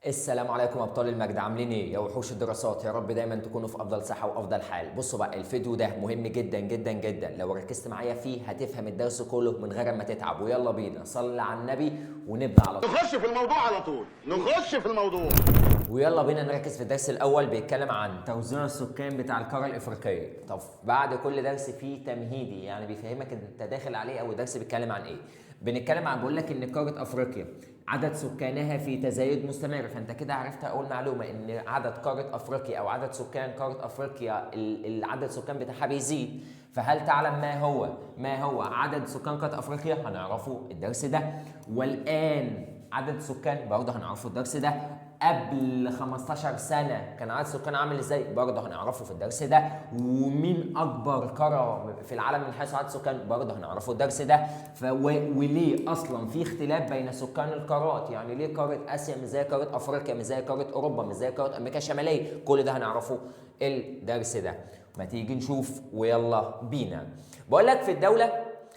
السلام عليكم ابطال المجد، عاملين ايه يا وحوش الدراسات؟ يا رب دايما تكونوا في افضل صحه وافضل حال. بصوا بقى، الفيديو ده مهم جدا جدا جدا، لو ركزت معايا فيه هتفهم الدرس كله من غير ما تتعب. ويلا بينا صلي على النبي ونبدا على طول. نخش في الموضوع على طول. نخش في الموضوع. ويلا بينا نركز في الدرس الاول، بيتكلم عن توزيع السكان بتاع القاره الافريقيه. طب بعد كل درس فيه تمهيدي، يعني بيفهمك انت داخل عليه او الدرس بيتكلم عن ايه. بنتكلم عن، بقول لك ان قاره افريقيا عدد سكانها في تزايد مستمر، فانت كده عرفت اول معلومه ان عدد قاره افريقيا او عدد سكان قاره افريقيا العدد السكان بتاعها بيزيد. فهل تعلم ما هو عدد سكان قاره افريقيا؟ هنعرفه الدرس ده. والان عدد سكان برضه هنعرفه الدرس ده. قبل 15 سنة كان عدد السكان عامل ازاي؟ برضه هنعرفه في الدرس ده. ومين أكبر قارة في العالم من حيث عدد السكان؟ برضه هنعرفه الدرس ده. وليه أصلا في اختلاف بين سكان القارات؟ يعني ليه قارة آسيا مش زي قارة أفريقيا، مش زي قارة أوروبا، مش زي قارة أمريكا الشمالية؟ كل ده هنعرفه الدرس ده. ما تيجي نشوف ويلا بينا. بقول لك في الدولة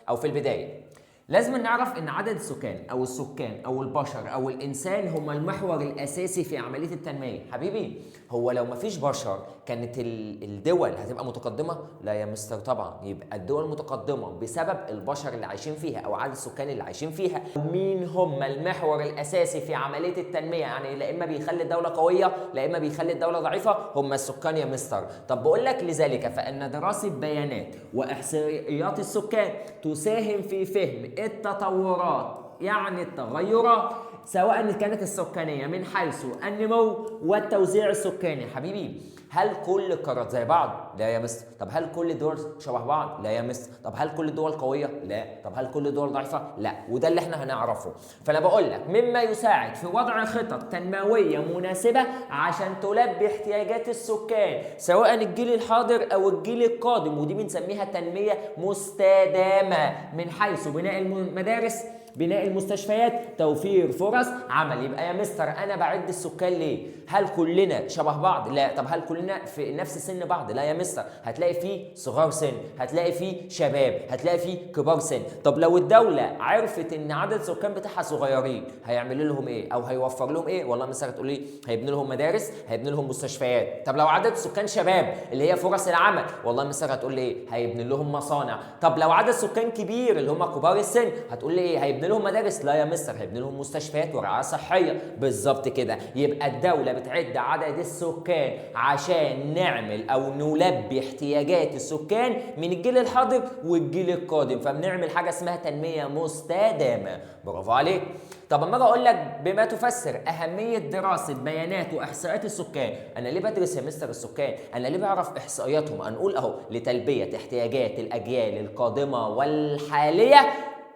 أو في البداية لازم نعرف ان عدد السكان او البشر او الانسان هم المحور الاساسي في عمليه التنميه. حبيبي، هو لو مفيش بشر كانت الدول هتبقى متقدمه؟ لا يا مستر طبعا. يبقى الدول متقدمه بسبب البشر اللي عايشين فيها او عدد السكان اللي عايشين فيها. مين هم المحور الاساسي في عمليه التنميه؟ يعني لا اما بيخلي الدوله قويه لا اما بيخلي الدوله ضعيفه، هم السكان يا مستر. طب بقول لك لذلك فان دراسه بيانات واحصائيات السكان تساهم في فهم التطورات، يعني التغيرات، سواء كانت السكانية من حيث النمو والتوزيع السكاني. حبيبي، هل كل القارات زي بعض؟ لا يا مستر. طب هل كل الدول شبه بعض؟ لا يا مستر. طب هل كل الدول قوية؟ لا. طب هل كل الدول ضعيفة؟ لا. وده اللي احنا هنعرفه. فانا بقول لك مما يساعد في وضع خطط تنموية مناسبة عشان تلبي احتياجات السكان سواء الجيل الحاضر او الجيل القادم، ودي بنسميها تنمية مستدامة، من حيث بناء المدارس، بناء المستشفيات، توفير فرص عمل. يبقى يا مستر انا بعد السكان ليه؟ هل كلنا شبه بعض؟ لا. طب هل كلنا في نفس سن بعض؟ لا يا مستر. هتلاقي فيه صغار سن، هتلاقي فيه شباب، هتلاقي فيه كبار سن. طب لو الدولة عرفت ان عدد السكان بتاعها صغيرين هيعملوا لهم ايه او هيوفر لهم ايه؟ والله مستر هتقول لي هيبني لهم مدارس، هيبني لهم مستشفيات. طب لو عدد السكان شباب اللي هي فرص العمل، والله مستر هتقول لي ايه؟ هيبني لهم مصانع. طب لو عدد سكان كبير اللي هم كبار السن، هتقول لي ايه؟ هيبني لهم مدارس. لا يا مستر، هيبني لهم مستشفيات ورعايه صحيه. بالظبط كده. يبقى الدوله بتعد عدد السكان عشان نعمل او نلبي احتياجات السكان من الجيل الحاضر والجيل القادم، فبنعمل حاجه اسمها تنميه مستدامه. برافو عليك. طب اما اجي اقول لك بما تفسر اهميه دراسه بيانات واحصائيات السكان، انا ليه بدرس يا مستر السكان؟ انا ليه بعرف احصائياتهم؟ هنقول اهو لتلبيه احتياجات الاجيال القادمه والحاليه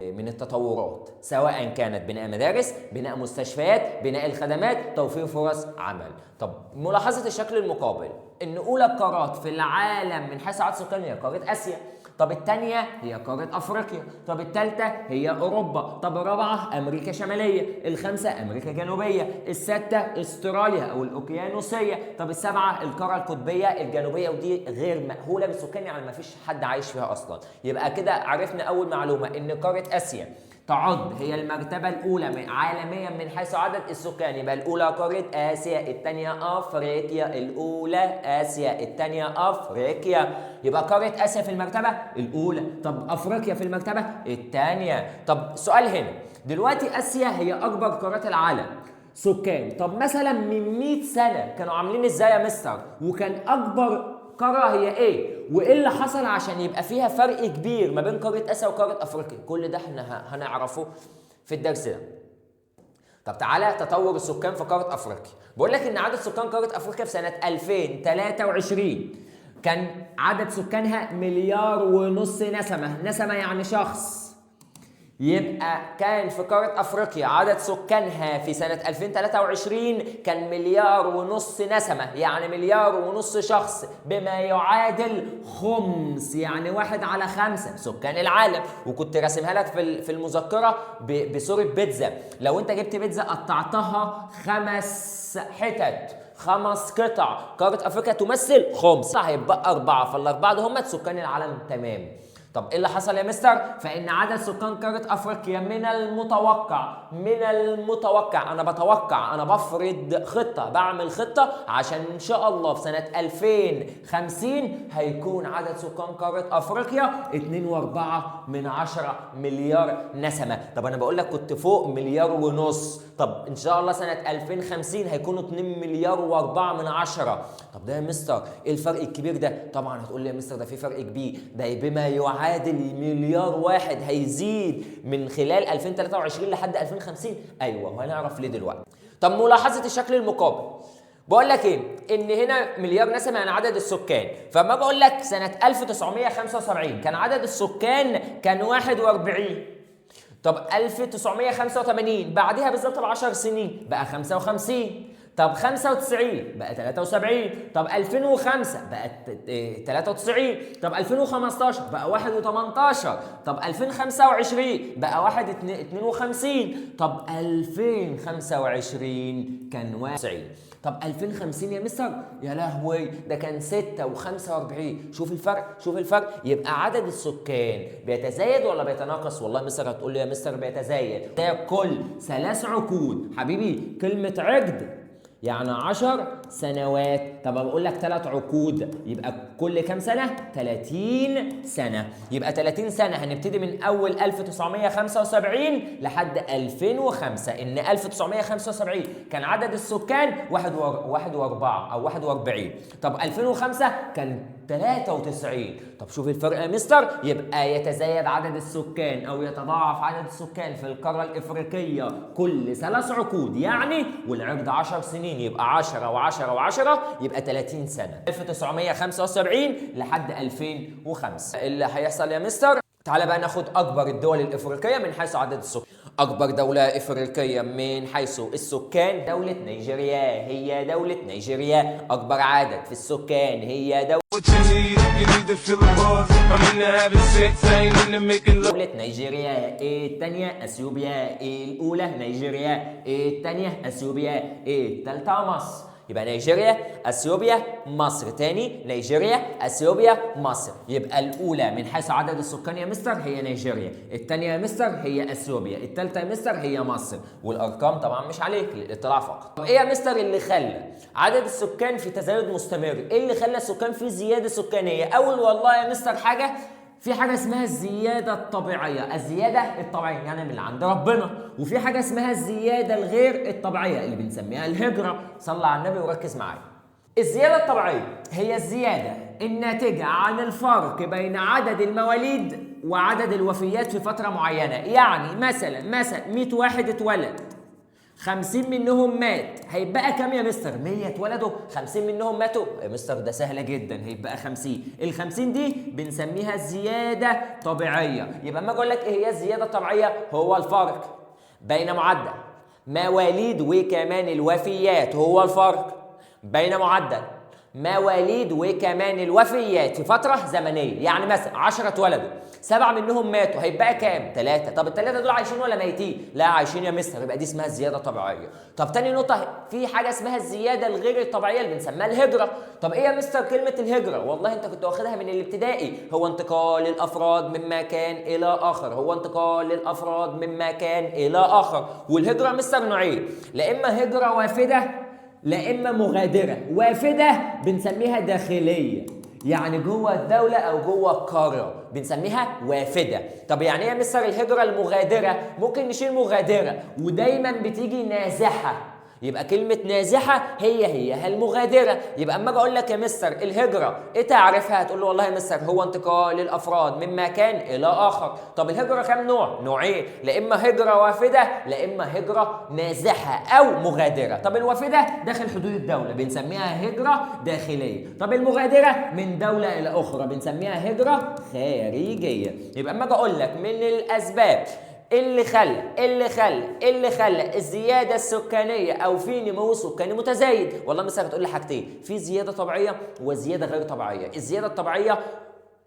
من التطورات، سواء كانت بناء مدارس، بناء مستشفيات، بناء الخدمات، توفير فرص عمل. طب ملاحظة الشكل المقابل ان اولى القارات في العالم من حيث عدد السكان هي قارة اسيا. طب الثانية هي قارة افريقيا. طب الثالثة هي اوروبا. طب الرابعة امريكا الشمالية. الخامسة امريكا الجنوبية. السادسة استراليا او الاوقيانوسية. طب السابعة القارة القطبية الجنوبية، ودي غير مأهولة بالسكان، يعني ما فيش حد عايش فيها اصلا. يبقى كده عرفنا اول معلومة ان قارة اسيا تعد هي المرتبة الأولى عالميا من حيث عدد السكان. يبقى الأولى قارة آسيا، الثانية أفريقيا. الأولى آسيا، الثانية أفريقيا. يبقى قارة آسيا في المرتبة الأولى. طب أفريقيا في المرتبة الثانية. طب سؤال هنا، دلوقتي آسيا هي أكبر قارات العالم سكان. طب مثلا من 100 سنة كانوا عاملين إزاي يا مستر؟ وكان أكبر قارة هي ايه؟ وايه اللي حصل عشان يبقى فيها فرق كبير ما بين قارة اسيا وقارة افريقيا؟ كل ده احنا هنعرفه في الدرس ده. طب تعالى تطور السكان في قارة افريقيا. بقول لك ان عدد سكان قارة افريقيا في سنة 2023 كان عدد سكانها 1.5 مليار نسمة. نسمة يعني شخص. يبقى كان في قارة أفريقيا عدد سكانها في سنة 2023 كان 1.5 مليار نسمة، يعني 1.5 مليار شخص، بما يعادل خمس، يعني 1/5 سكان العالم. وكنت راسمها لك في المذكرة بصورة بيتزا. لو أنت جبت بيتزا قطعتها 5 حتت، 5 قطع، قارة أفريقيا تمثل خمس، هيبقى 4، فالأربعة ده هم سكان العالم. تمام. طب ايه اللي حصل يا مستر؟ فان عدد سكان قاره افريقيا من المتوقع انا بتوقع، انا بفرض خطه، بعمل خطه عشان ان شاء الله في سنه 2050 هيكون عدد سكان قاره افريقيا 2.4 مليار نسمه. طب انا بقول لك كنت فوق 1.5 مليار. طب ان شاء الله سنه 2050 هيكونوا 2.4 مليار. طب ده يا مستر ايه الفرق الكبير ده؟ طبعا هتقول لي يا مستر ده في فرق كبير، ده بما يعادل 1 مليار واحد هيزيد من خلال 2023 لحد 2050. ايوه وهنعرف ليه دلوقتي. طب ملاحظه الشكل المقابل، بقول لك ايه؟ ان هنا مليار نسمه يعني عدد السكان، فما اجي اقول لك سنه 1975 كان عدد السكان كان 41. طب 1985 بعدها بالظبط ب10 سنين بقى 55. طب 95 بقى 73. طب 2005 بقت 93. طب 2015 بقى 18. طب 2025 بقى 52. طب 2025 كان 91. طب 2050 يا مستر يا لهوي ده كان 6 و45. شوف الفرق. يبقى عدد السكان بيتزايد ولا بيتناقص؟ والله مستر هتقول لي يا مستر بيتزايد. ده كل 3 عقود حبيبي. كلمة عقد يعني 10 سنوات. طب بقول لك 3 عقود يبقى كل كام سنة؟ 30 سنة. يبقى 30 سنة هنبتدي من أول 1975 لحد 2005. إن 1975 كان عدد السكان 41. طب 2005 كان 93. طب شوف الفرق يا مستر. يبقى يتزايد عدد السكان أو يتضاعف عدد السكان في القارة الإفريقية كل 3 عقود يعني، والعقد 10 سنين يبقى 10 و10 يبقى 30 سنة. 1975 لحد 2005 اللي هيحصل يا مستر. تعالى بقى ناخد أكبر الدول الإفريقية من حيث عدد السكان. أكبر دولة إفريقية من حيث السكان دولة نيجيريا. هي دولة نيجيريا. أكبر عدد في السكان هي دولة نيجيريا. ايه الثانية؟ اثيوبيا. ايه الأولى؟ نيجيريا. ايه الثانية؟ اثيوبيا. ايه الثالثة؟ مصر. يبقى نيجيريا، اثيوبيا، مصر. تاني نيجيريا، اثيوبيا، مصر. يبقى الاولى من حيث عدد السكان يا مستر هي نيجيريا، الثانيه يا مستر هي اثيوبيا، الثالثه يا مستر هي مصر. والارقام طبعا مش عليك للاطلاع فقط. طب ايه يا مستر اللي خلى عدد السكان في تزايد مستمر؟ ايه اللي خلى السكان في زياده سكانيه؟ اول والله يا مستر في حاجة اسمها الزيادة الطبيعية. الزيادة الطبيعية يعني من اللي عند ربنا، وفي حاجة اسمها الزيادة الغير الطبيعية اللي بنسميها الهجرة. صلى على النبي وركز معايا. الزيادة الطبيعية هي الزيادة الناتجة عن الفرق بين عدد المواليد وعدد الوفيات في فترة معينة. يعني مثلا 100 واحد اتولد، 50 منهم مات، هيبقى كام يا مستر؟ 100 اتولدوا، 50 منهم ماتوا. يا مستر ده سهله جدا، هيبقى 50. ال50 دي بنسميها زياده طبيعيه. يبقى اما اقول لك ايه هي الزياده الطبيعيه؟ هو الفرق بين معدل مواليد وكمان الوفيات. هو الفرق بين معدل مواليد وكمان الوفيات في فترة زمنية. يعني مثلا 10 اتولدوا، 7 منهم ماتوا، هيبقى كام؟ 3. طب ال3 دول عايشين ولا ميتين؟ لا عايشين يا مستر، يبقى دي اسمها الزيادة الطبيعية. طب تاني نقطة، في حاجة اسمها الزيادة الغير الطبيعية اللي بنسميها الهجرة. طب ايه يا مستر كلمة الهجرة؟ والله انت كنت واخدها من الابتدائي. هو انتقال الافراد من مكان الى اخر. هو انتقال الافراد من مكان الى اخر. والهجرة مستر نوعين، لا اما هجرة وافدة لا اما مغادره. وافده بنسميها داخليه، يعني جوه الدوله او جوه القاره بنسميها وافده. طب يعني ايه يا مستر الهجره المغادره؟ ممكن نشيل مغادره ودايما بتيجي نازحه، يبقى كلمة نازحة هي المغادرة. يبقى اما اجي اقول لك يا مستر الهجرة ايه تعرفها؟ هتقول له والله يا مستر هو انتقال الافراد من مكان الى اخر. طب الهجرة كام نوع؟ نوعين، لا اما هجرة وافدة لا اما هجرة نازحة او مغادرة. طب الوافدة داخل حدود الدولة بنسميها هجرة داخلية. طب المغادرة من دولة الى اخرى بنسميها هجرة خارجية. يبقى اما اجي اقول لك من الاسباب اللي خلى الزياده السكانيه او في نمو سكاني متزايد، والله مثلا هتقول لي حاجتين، في زياده طبيعيه وزياده غير طبيعيه. الزياده الطبيعيه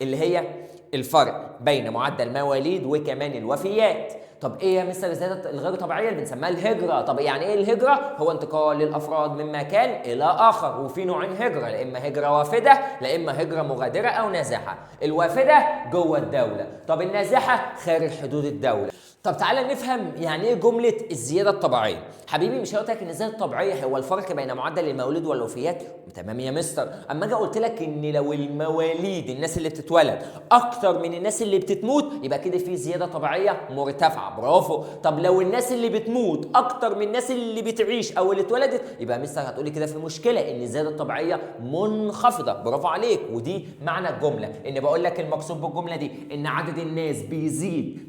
اللي هي الفرق بين معدل مواليد وكمان الوفيات. طب ايه يا مستر الزياده الغير طبيعيه اللي بنسميها الهجره؟ طب يعني ايه الهجره؟ هو انتقال للافراد من مكان الى اخر، وفي نوعين هجره، لا اما هجره وافده لا اما هجره مغادره او نازحه. الوافده جوه الدوله، طب النازحه خارج حدود الدوله. طب تعالى نفهم يعني ايه جمله الزياده الطبيعيه. حبيبي مش قلت لك ان الزياده الطبيعيه هو الفرق بين معدل المواليد والوفيات؟ تمام يا مستر. اما اجي قلت لك ان لو المواليد الناس اللي بتتولد اكتر من الناس اللي بتموت يبقى كده في زياده طبيعيه مرتفعه. برافو. طب لو الناس اللي بتموت اكتر من الناس اللي بتعيش او اللي اتولدت يبقى يا مستر هتقولي كده في مشكله، ان الزياده الطبيعيه منخفضه. برافو عليك. ودي معنى الجمله، ان بقول لك المقصود بالجمله دي ان عدد الناس بيزيد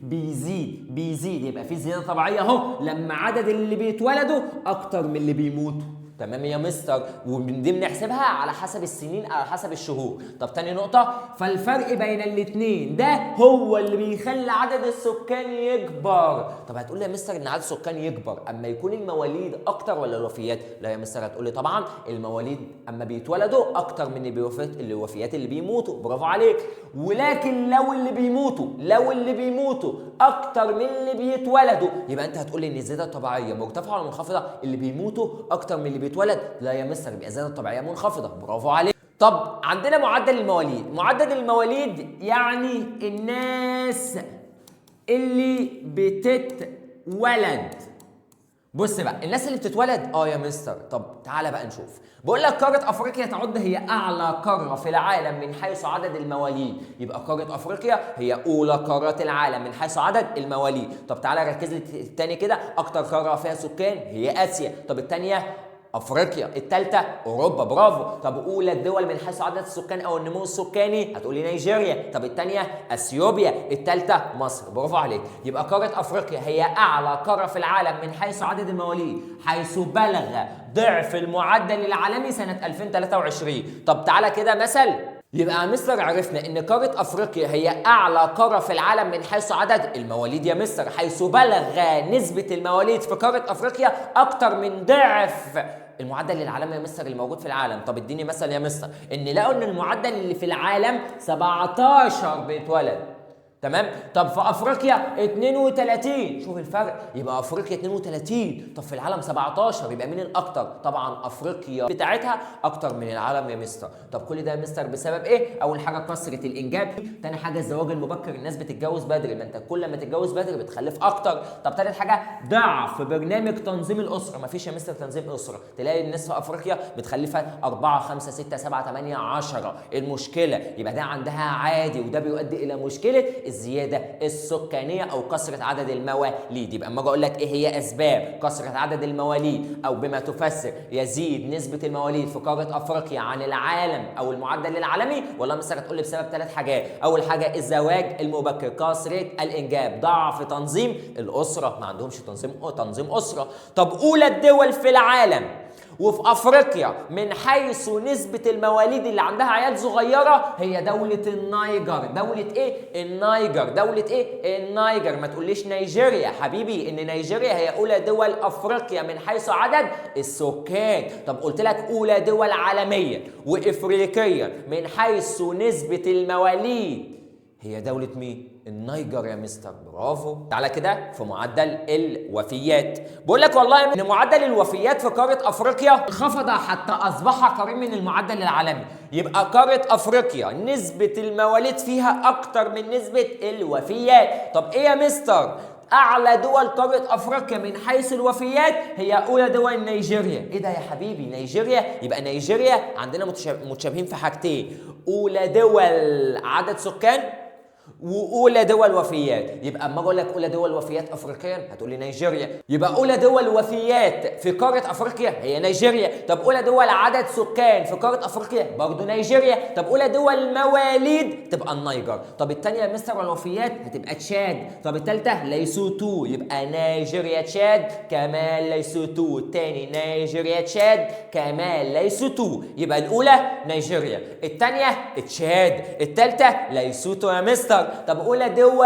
يبقى في زياده طبيعيه اهو لما عدد اللي بيتولدوا اكتر من اللي بيموتوا. تمام يا مستر. ومن دي بنحسبها على حسب السنين على حسب الشهور. طب تاني نقطة، فالفرق بين الاتنين ده هو اللي بيخلي عدد السكان يكبر. طب هتقول لي يا مستر ان عدد السكان يكبر اما يكون المواليد اكتر ولا الوفيات؟ لا يا مستر، هتقول لي طبعا المواليد اما بيتولدوا اكتر من الوفيات اللي بيموتوا. برافو عليك. ولكن لو اللي بيموتوا اكتر من اللي بيتولدوا يبقى انت هتقول لي ان الزياده الطبيعيه مرتفعه ولا منخفضه؟ اللي بيموتوا اكتر من اللي بيتولد. لا يا مستر، يبقى الزياده الطبيعيه منخفضه. برافو عليك. طب عندنا معدل المواليد يعني الناس اللي بتتولد. بص بقى، الناس اللي بتتولد يا مستر. طب تعالى بقى نشوف. بقول لك قاره افريقيا تعد هي اعلى قاره في العالم من حيث عدد المواليد، يبقى قاره افريقيا هي اولى قارات العالم من حيث عدد المواليد. طب تعالى ركز لي الثاني كده، اكتر قاره فيها سكان هي اسيا. طب الثانيه افريقيا، الثالثه اوروبا. برافو. طب اولى الدول من حيث عدد السكان او النمو السكاني هتقولي نيجيريا. طب الثانيه اثيوبيا، الثالثه مصر. برافو عليك. يبقى قاره افريقيا هي اعلى قاره في العالم من حيث عدد المواليد، حيث بلغ ضعف المعدل العالمي سنه 2023. طب تعالى كده مثل. يبقى يا مستر عرفنا ان قاره افريقيا هي اعلى قاره في العالم من حيث عدد المواليد يا مستر، حيث بلغ نسبه المواليد في قاره افريقيا اكتر من ضعف المعدل العالمي يا مستر الموجود في العالم. طب اديني مثل يا مستر. ان لقوا ان المعدل اللي في العالم 17 بيتولد. تمام. طب في افريقيا 32. شوف الفرق. يبقى افريقيا 32، طب في العالم 17، يبقى مين الاكتر؟ طبعا افريقيا بتاعتها اكتر من العالم يا مستر. طب كل ده يا مستر بسبب ايه؟ اول حاجه كثره الانجاب، تاني حاجه الزواج المبكر، الناس بتتجوز بدري، ما انت كل ما تتجوز بدري بتخلف اكتر. طب تالت حاجه ضعف برنامج تنظيم الاسره، ما فيش يا مستر تنظيم اسره، تلاقي الناس في افريقيا متخلفه 4 5 6 7 8 10. المشكله يبقى ده عندها عادي، وده بيؤدي الى مشكله الزياده السكانيه او كثره عدد المواليد. يبقى اما اجي اقول لك ايه هي اسباب كثره عدد المواليد او بما تفسر يزيد نسبه المواليد في قاره افريقيا عن العالم او المعدل العالمي، والله مثلا هتقول لي بسبب 3 حاجات. اول حاجه الزواج المبكر، كثره الانجاب، ضعف تنظيم الاسره، ما عندهمش تنظيم اسره. طب اولى الدول في العالم وفي افريقيا من حيث نسبة المواليد اللي عندها عيال صغيرة هي دولة النيجر. دولة ايه؟ النيجر. دولة ايه؟ النيجر. ما تقوليش نيجيريا حبيبي، ان نيجيريا هي اولى دول افريقيا من حيث عدد السكان. طب قلت لك اولى دول عالمية وافريقية من حيث نسبة المواليد هي دولة مين؟ النيجر يا مستر. برافو. تعالى كده في معدل الوفيات. بقول لك والله ان معدل الوفيات في قاره افريقيا انخفض حتى اصبح قريب من المعدل العالمي. يبقى قاره افريقيا نسبه المواليد فيها اكتر من نسبه الوفيات. طب ايه يا مستر؟ اعلى دول قاره افريقيا من حيث الوفيات هي اولى دول نيجيريا. ايه ده يا حبيبي؟ نيجيريا؟ يبقى نيجيريا عندنا متشابهين في حاجتين، اولى دول عدد سكان واولى دول وفيات. يبقى اما اقول لك اولى دول وفيات افريقيا هتقول لي نيجيريا. يبقى اولى دول وفيات في قاره افريقيا هي نيجيريا. طب اولى دول عدد سكان في قاره افريقيا برضه نيجيريا. طب اولى دول مواليد تبقى النيجر. طب الثانيه يا مستر والوفيات هتبقى تشاد. طب الثالثه ليسوتو، يبقى نيجيريا تشاد كمال ليسوتو. الثاني نيجيريا تشاد كمال ليسوتو. يبقى الاولى نيجيريا، الثانيه تشاد، الثالثه ليسوتو يا مستر. طب اولى دول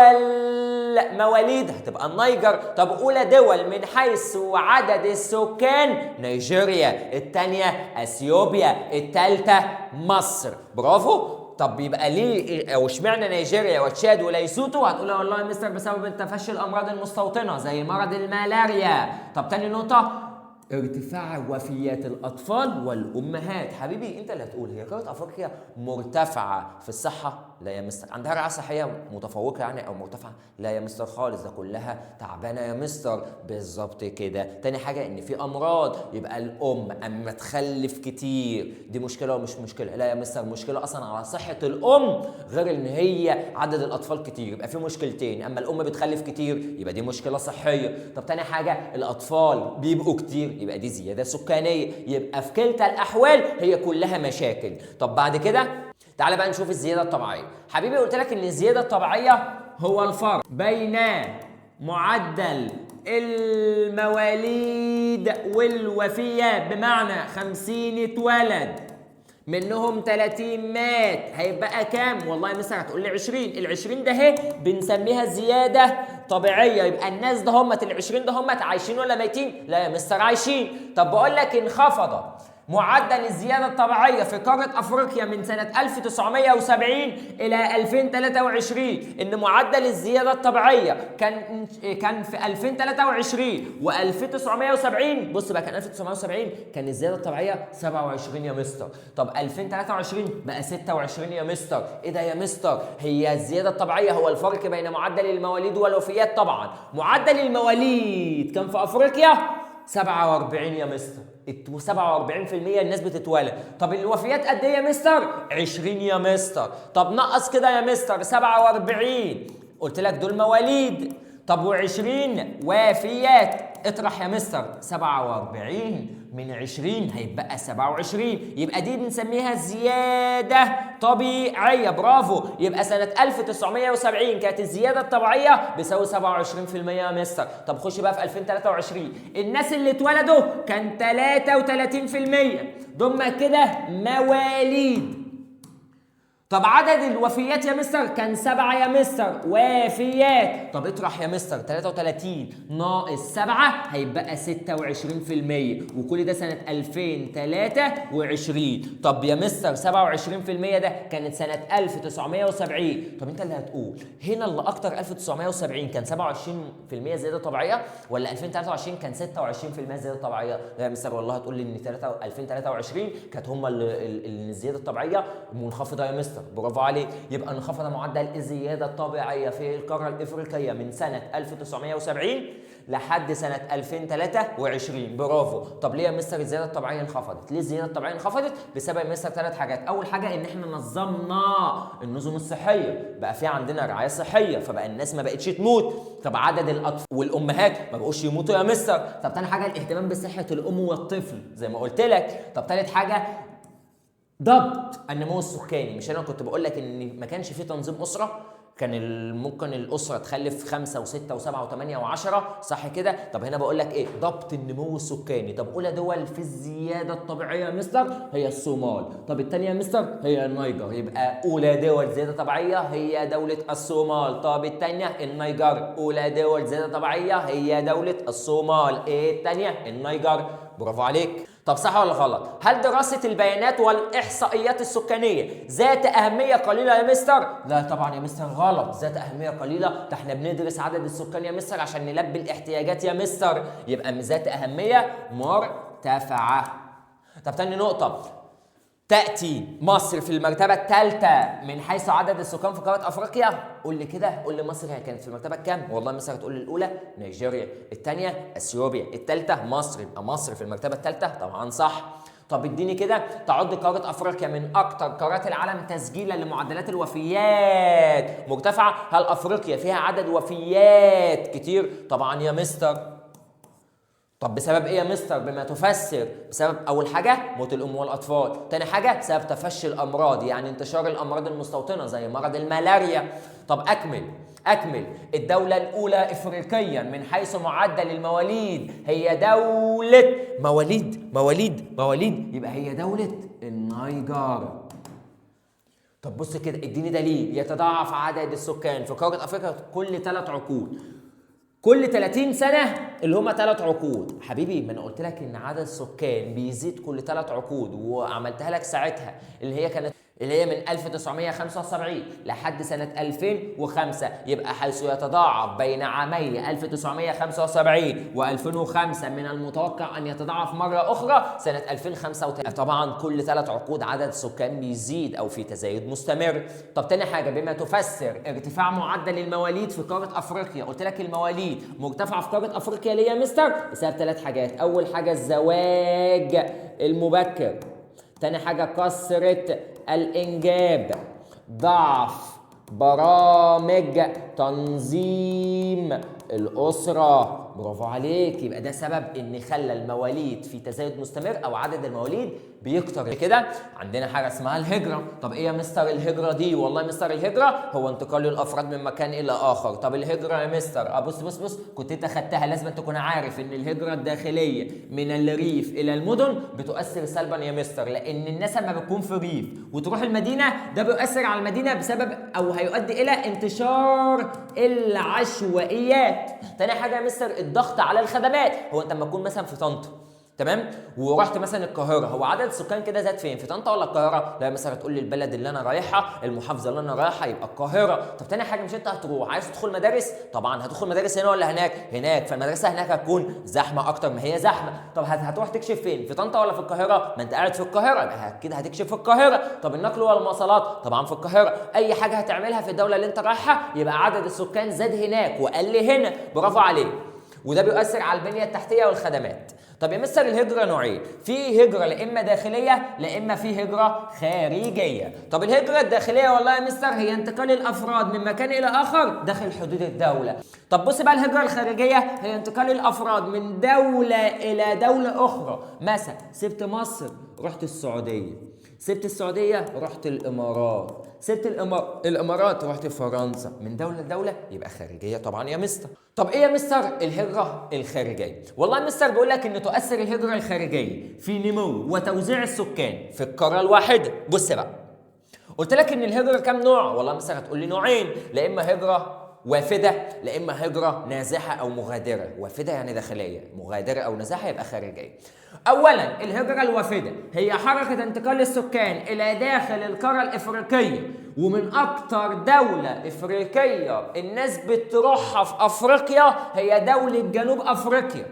مواليد هتبقى النيجر. طب اولى دول من حيث عدد السكان نيجيريا، الثانيه اثيوبيا، الثالثه مصر. برافو. طب يبقى ليه او اشمعنى نيجيريا وتشاد وليسوتو؟ هتقول لي والله يا مستر بسبب تفشي الامراض المستوطنه زي مرض الملاريا. طب تاني نقطه، ارتفاع وفيات الاطفال والامهات. حبيبي انت اللي هتقول، هي قاره افريقيا مرتفعه في الصحه؟ لا يا مستر. عندها رعايه صحيه متفوقه يعني او مرتفعه؟ لا يا مستر خالص، ده كلها تعبانه يا مستر. بالظبط كده. تاني حاجه ان في امراض، يبقى الام اما تخلف كتير دي مشكله ومش مشكله؟ لا يا مستر، مشكله اصلا على صحه الام غير ان هي عدد الاطفال كتير، يبقى في مشكلتين. اما الام بتخلف كتير يبقى دي مشكله صحيه. طب تاني حاجه الاطفال بيبقوا كتير، يبقى دي زياده سكانيه. يبقى في كلتا الاحوال هي كلها مشاكل. طب بعد كده تعالى بقى نشوف الزياده الطبيعيه. حبيبي قلت لك ان الزياده الطبيعيه هو الفرق بين معدل المواليد والوفيات، بمعنى 50 اتولد منهم 30 مات، هيبقى كام؟ والله يا مستر هتقول لي 20. ال 20 ده اهي بنسميها زياده طبيعيه. يبقى الناس ده هم ال 20 ده هم عايشين ولا ميتين؟ لا يا مستر عايشين. طب بقول لك انخفض معدل الزياده الطبيعيه في قاره افريقيا من سنه 1970 الى 2023، ان معدل الزياده الطبيعيه كان في 2023 و1970. بص بقى، كان 1970 كان الزياده الطبيعيه 27 يا مستر. طب 2023 بقى 26 يا مستر. ايه ده يا مستر؟ هي الزياده الطبيعيه هو الفرق بين معدل المواليد والوفيات. طبعا معدل المواليد كان في افريقيا 47 يا مستر، 47% الناس بتتولد. طب الوفيات قد ايه يا مستر؟ 20 يا مستر. طب نقص كده يا مستر 47، قلت لك دول مواليد. طب و20 وفيات، اطرح يا مستر 47 من 20 هيبقى 27، يبقى دي بنسميها زيادة طبيعية. برافو. يبقى سنة 1970 كانت الزيادة الطبيعية بيساوي 27% يا مستر. طب خش بقى في 2023، الناس اللي اتولدوا كان 33%، دول كده مواليد. طب عدد الوفيات يا مستر كان 7 يا مستر وفيات. طب اطرح يا مستر 33 ناقص 7 هيبقى 26%، وكل ده سنة 2023. طب يا مستر 27% ده كانت سنة 1970. طب انت اللي هتقول هنا اللي اكتر 1970 كان 27% زيادة طبيعية، ولا 2023 كان 26% زيادة طبيعية؟ لا يا مستر والله هتقول لي ان 2023 كانت هم الزيادة الطبيعية منخفضة يا مستر. برافو عليك. يبقى انخفض معدل الزياده الطبيعيه في القاره الافريقيه من سنه 1970 لحد سنه 2023. برافو. طب ليه يا مستر الزياده الطبيعيه انخفضت؟ ليه الزياده الطبيعيه انخفضت؟ بسبب يا مستر 3 حاجات. اول حاجه ان احنا نظمنا النظم الصحيه، بقى في عندنا رعايه صحيه، فبقى الناس ما بقتش تموت. طب عدد الاطفال والامهات ما بقوش يموتوا يا مستر. طب ثاني حاجه الاهتمام بصحه الام والطفل زي ما قلت لك. طب ثالث حاجه ضبط النمو السكاني. مش انا كنت بقول لك ان ما كانش في تنظيم اسره؟ كان ممكن الاسره تخلف 5 و6 و7 و8 و10، صح كده؟ طب هنا بقول لك ايه؟ ضبط النمو السكاني. طب اولى دول في الزياده الطبيعيه يا مستر هي الصومال. طب الثانيه يا مستر هي النيجر. يبقى اولى دول زياده طبيعيه هي دوله الصومال. طب الثانيه النيجر. اولى دول زياده طبيعيه هي دوله الصومال. ايه الثانيه؟ النيجر. برافو عليك. طب صح ولا غلط؟ هل دراسة البيانات والإحصائيات السكانية ذات أهمية قليلة يا مستر؟ لا طبعا يا مستر غلط. ذات أهمية قليلة؟ ده احنا بندرس عدد السكان يا مستر عشان نلبي الاحتياجات يا مستر. يبقى ذات أهمية مرتفعة. طب تاني نقطة، تأتي مصر في المرتبة الثالثة من حيث عدد السكان في قارة أفريقيا. قول لي كده، قول لي مصر هي كانت في المرتبة الكام؟ والله مصر هتقول لي الأولى نيجيريا، الثانية أثيوبيا، الثالثة مصر. يبقى مصر في المرتبة الثالثة طبعا صح. طب اديني كده تعد قارة أفريقيا من أكثر قارات العالم تسجيلا لمعدلات الوفيات مرتفعة. هل أفريقيا فيها عدد وفيات كتير؟ طبعا يا مستر. طب بسبب ايه يا مستر؟ بما تفسر بسبب اول حاجه موت الام والاطفال، تاني حاجه بسبب تفشي الامراض يعني انتشار الامراض المستوطنه زي مرض الملاريا. طب اكمل. الدوله الاولى افريقيا من حيث معدل المواليد هي دوله مواليد يبقى هي دوله النيجر. طب بص كده اديني دليل يتضاعف عدد السكان في قاره افريقيا كل 3 عقود. كل 30 سنة اللي هم 3 عقود. حبيبي ما انا قلت لك ان عدد السكان بيزيد كل 3 عقود، وعملتها لك ساعتها اللي هي كانت اللي هي من 1975 لحد سنة 2005، يبقى حيث يتضاعف بين عامي 1975 و2005 من المتوقع أن يتضاعف مرة أخرى سنة 2035. طبعا كل 3 عقود عدد السكان بيزيد أو في تزايد مستمر. طب تاني حاجة، بما تفسر ارتفاع معدل المواليد في قارة أفريقيا. قلت لك المواليد مرتفعة في قارة أفريقيا ليه يا مستر؟ بسبب 3 حاجات. أول حاجة الزواج المبكر، تاني حاجة كثرة الإنجاب، ضعف برامج تنظيم الأسرة. برافو عليك، يبقى ده سبب إن خلى المواليد في تزايد مستمر أو عدد المواليد بيكتر. كده عندنا حاجة اسمها الهجرة. طب إيه يا مستر الهجرة دي؟ والله يا مستر الهجرة هو انتقال الأفراد من مكان إلى آخر. طب الهجرة يا مستر بص كنت أنت خدتها، لازم تكون عارف إن الهجرة الداخلية من الريف إلى المدن بتؤثر سلبا يا مستر، لأن الناس لما بتكون في الريف وتروح المدينة ده بيؤثر على المدينة بسبب أو هيؤدي إلى انتشار العشوائيات. تاني حاجة يا مستر الضغط على الخدمات. هو أنت لما تكون مثلا في طنطا تمام ورحت مثلا القاهره، هو عدد السكان كده زاد فين؟ في طنطا ولا القاهره؟ لا مثلا تقول لي البلد اللي انا رايحها، المحافظه اللي انا رايحها، يبقى القاهره. طب تاني حاجه مش انت هتروح عايز تدخل مدارس؟ طبعا هتدخل مدارس هنا ولا هناك؟ هناك، فالمدرسه هناك هتكون زحمه اكتر ما هي زحمه. طب هتروح تكشف فين؟ في طنطا ولا في القاهره؟ ما انت قاعد في القاهره يبقى اكيد هتكشف في القاهره. طب النقل والمواصلات طبعا في القاهره. اي حاجه هتعملها في الدوله اللي انت رايحها يبقى عدد السكان زاد هناك وقل هنا. برافو عليك، وده بيؤثر على البنيه التحتيه والخدمات. طب يا مستر الهجرة نوعين، في هجرة لا إما داخلية لا إما في هجرة خارجية. طب الهجرة الداخلية والله يا مستر هي انتقال الأفراد من مكان إلى آخر داخل حدود الدولة. طب بص بقى الهجرة الخارجية هي انتقال الأفراد من دولة إلى دولة أخرى. مثلا سبت مصر رحت السعودية، سبت السعودية رحت الإمارات، سبت الإمارات رحت فرنسا. من دولة لدولة يبقى خارجية طبعا يا مستر. طب إيه يا مستر الهجرة الخارجية؟ والله يا مستر بيقول لك إن تؤثر الهجرة الخارجية في نمو وتوزيع السكان في القارة الواحدة. بص بقى، قلت لك إن الهجرة كام نوع؟ والله يا مستر هتقول لي نوعين، لا إما هجرة وافدة لا إما هجرة نازحة أو مغادرة. وافدة يعني داخلية، مغادرة أو نازحة يبقى خارجية. أولاً الهجرة الوافدة هي حركة انتقال السكان إلى داخل القارة الإفريقية، ومن أكتر دولة إفريقية الناس بتروحها في أفريقيا هي دولة جنوب أفريقيا.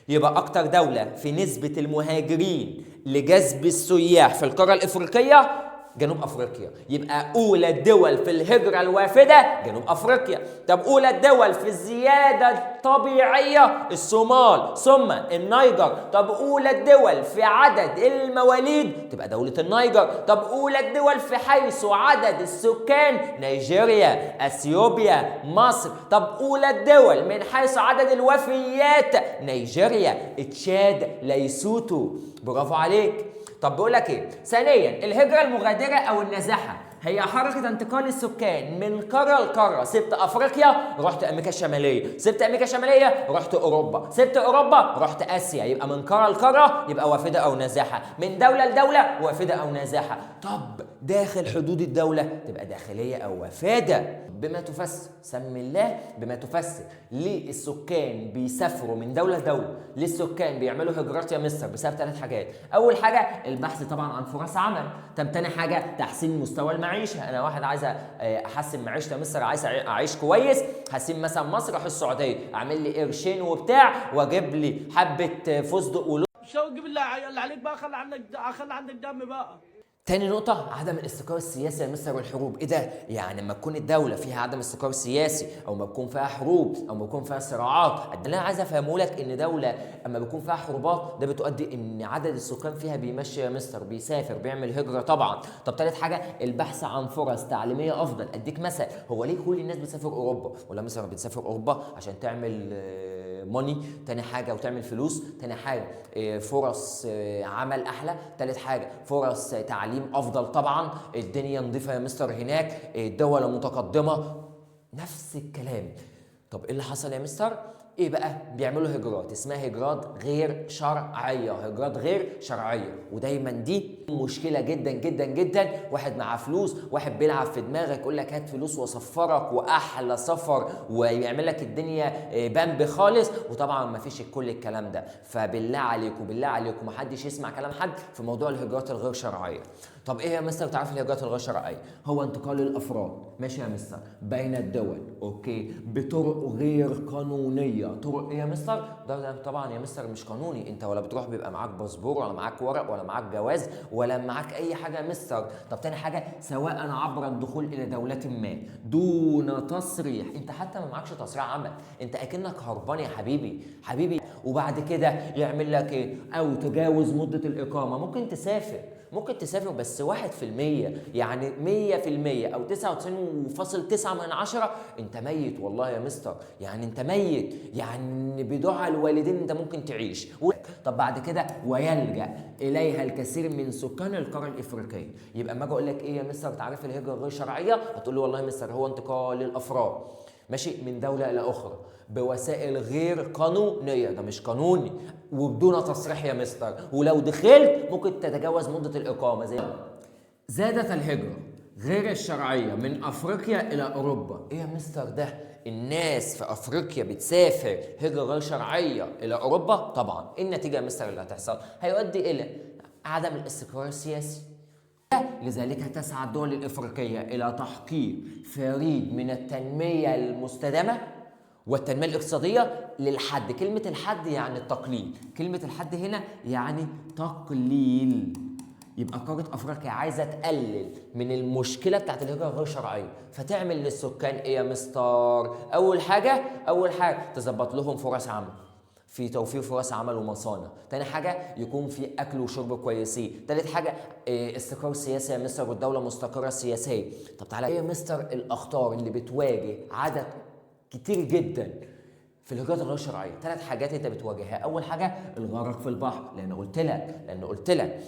يبقى أكتر دولة في نسبة المهاجرين لجذب السياح في القارة الإفريقية جنوب افريقيا. يبقى اولى الدول في الهجره الوافده جنوب افريقيا. طب اولى الدول في الزياده الطبيعيه الصومال ثم النيجر. طب اولى الدول في عدد المواليد تبقى دوله النيجر. طب اولى الدول في حيث عدد السكان نيجيريا، اثيوبيا، مصر. طب اولى الدول من حيث عدد الوفيات نيجيريا، تشاد، ليسوتو. برافو عليك. طب بقول لك ايه؟ ثانيا الهجره المغادره او النازحه هي حركه انتقال السكان من قاره لقاره. سبت افريقيا رحت امريكا الشماليه، سبت امريكا الشماليه رحت اوروبا، سبت اوروبا رحت اسيا. يبقى من قاره لقاره يبقى وافده او نازحه، من دوله لدوله وافده او نازحه. طب داخل حدود الدوله تبقى داخليه او وافده. بما تفسر سم الله بما تفسر ليه السكان بيسافروا من دوله لدوله، ليه السكان بيعملوا هجرات يا مستر؟ بسبب 3 حاجات. اول حاجه البحث طبعا عن فرص عمل. طب تاني حاجه تحسين مستوى المعيشه. انا واحد عايز احسن معيشتي يا مستر، عايز اعيش كويس، هسيب مثلا مصر اروح السعوديه اعمل لي قرشين وبتاع واجيب لي حبه فستق ولو. شوقي بالله اللي عليك بقى، خلي عندك دم بقى. تاني نقطة عدم الاستقرار السياسي يا مستر والحروب. ايه ده؟ يعني لما تكون الدولة فيها عدم استقرار سياسي او ما بيكون فيها حروب او ما بيكون فيها صراعات، اللي انا عايز افهمه لك ان دولة اما بيكون فيها حروبات ده بتؤدي ان عدد السكان فيها بيمشي يا مستر، بيسافر، بيعمل هجرة طبعا. طب تالت حاجة البحث عن فرص تعليمية افضل. اديك مثل، هو ليه كل الناس بتسافر اوروبا؟ ولا مثلا بتسافر اوروبا عشان تعمل ماني، تاني حاجة وتعمل فلوس، تاني حاجة فرص عمل احلى، تالت حاجة فرص تعليم افضل طبعا، الدنيا نظيفه يا مستر هناك، الدوله متقدمه، نفس الكلام. طب ايه اللي حصل يا مستر؟ ايه بقى؟ بيعملوا هجرات اسمها هجرات غير شرعيه، هجرات غير شرعيه، ودايما دي مشكله جدا جدا جدا. واحد معاه فلوس، واحد بيلعب في دماغك يقول لك هات فلوس واسفرك واحلى سفر ويعمل لك الدنيا بامب خالص، وطبعا ما فيش كل الكلام ده. فبالله عليكم بالله عليكم ما حدش يسمع كلام حد في موضوع الهجرات الغير شرعيه. طب ايه يا مستر تعرف الهجرات الغير شرعيه؟ هو انتقال الافراد، ماشي يا مستر، بين الدول، اوكي، بطرق غير قانونيه. طرق ايه يا مستر؟ ده طبعا يا مستر مش قانوني، انت ولا بتروح بيبقى معاك باسبور ولا معاك ورق ولا معاك جواز ولا معاك اي حاجه يا مستر. طب تاني حاجه، سواء عبر الدخول الى دوله ما دون تصريح، انت حتى ما معكش تصريح عمل، انت اكنك هربان يا حبيبي حبيبي. وبعد كده يعمل لك ايه؟ او تجاوز مده الاقامه، ممكن تسافر بس 1%، يعني 100% أو 99.9 أنت ميت والله يا مستر، يعني أنت ميت، يعني بدعاء الوالدين أنت ممكن تعيش. طب بعد كده ويلجأ إليها الكثير من سكان القارة الإفريقية. يبقى اما أجي أقول لك إيه يا مستر تعريف الهجرة غير شرعية؟ هتقول لي والله يا مستر هو انتقال الأفراد، ماشي، من دولة إلى أخرى بوسائل غير قانونية، ده مش قانوني، وبدون تصريح يا مستر، ولو دخلت ممكن تتجاوز مدة الإقامة. زادت الهجرة غير الشرعية من أفريقيا إلى أوروبا. إيه يا مستر ده؟ الناس في أفريقيا بتسافر هجرة غير شرعية إلى أوروبا؟ طبعا. إيه النتيجة يا مستر اللي هتحصل؟ هيؤدي إلى عدم الاستقرار السياسي. لذلك تسعى الدول الإفريقية إلى تحقيق فريد من التنمية المستدامة والتنمية الاقتصادية للحد. كلمة الحد يعني التقليل، كلمة الحد هنا يعني تقليل. يبقى قارة أفريقيا عايزة تقلل من المشكلة بتاعت الهجرة غير شرعية، فتعمل للسكان إيه يا مستر؟ أول حاجة تظبط لهم فرص عمل، في توفير فرص عمل ومصانع. تاني حاجة يكون في أكل وشرب كويسين. تالت حاجة استقرار سياسي يا مستر، والدولة مستقرة سياسيا. طب تعالى إيه يا مستر الأخطار اللي بتواجه عدد كتير جدا في الهجرات الغير شرعيه؟ 3 حاجات انت بتواجهها. اول حاجه الغرق في البحر، لان قلت لك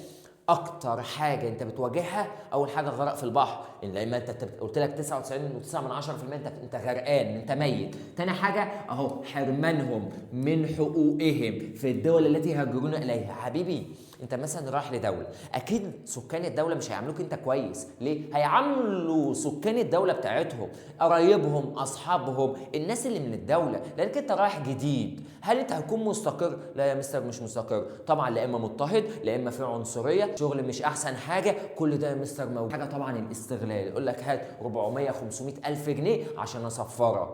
اكتر حاجه انت بتواجهها اول حاجه الغرق في البحر، لما انت قلت لك 99.9% انت غرقان، انت ميت. تاني حاجه اهو حرمانهم من حقوقهم في الدول التي يهاجرون اليها. حبيبي انت مثلا رايح لدوله، اكيد سكان الدوله مش هيعاملوك انت كويس. ليه؟ هيعاملوا سكان الدوله بتاعتهم، قرايبهم، اصحابهم، الناس اللي من الدوله، لانك انت رايح جديد. هل انت هتكون مستقر؟ لا يا مستر مش مستقر طبعا، لا اما مضطهد، لا اما في عنصريه، شغل مش احسن حاجه، كل ده يا مستر موجود. حاجه طبعا الاستغلال، يقول لك هات 400 500 الف جنيه عشان اسفرك.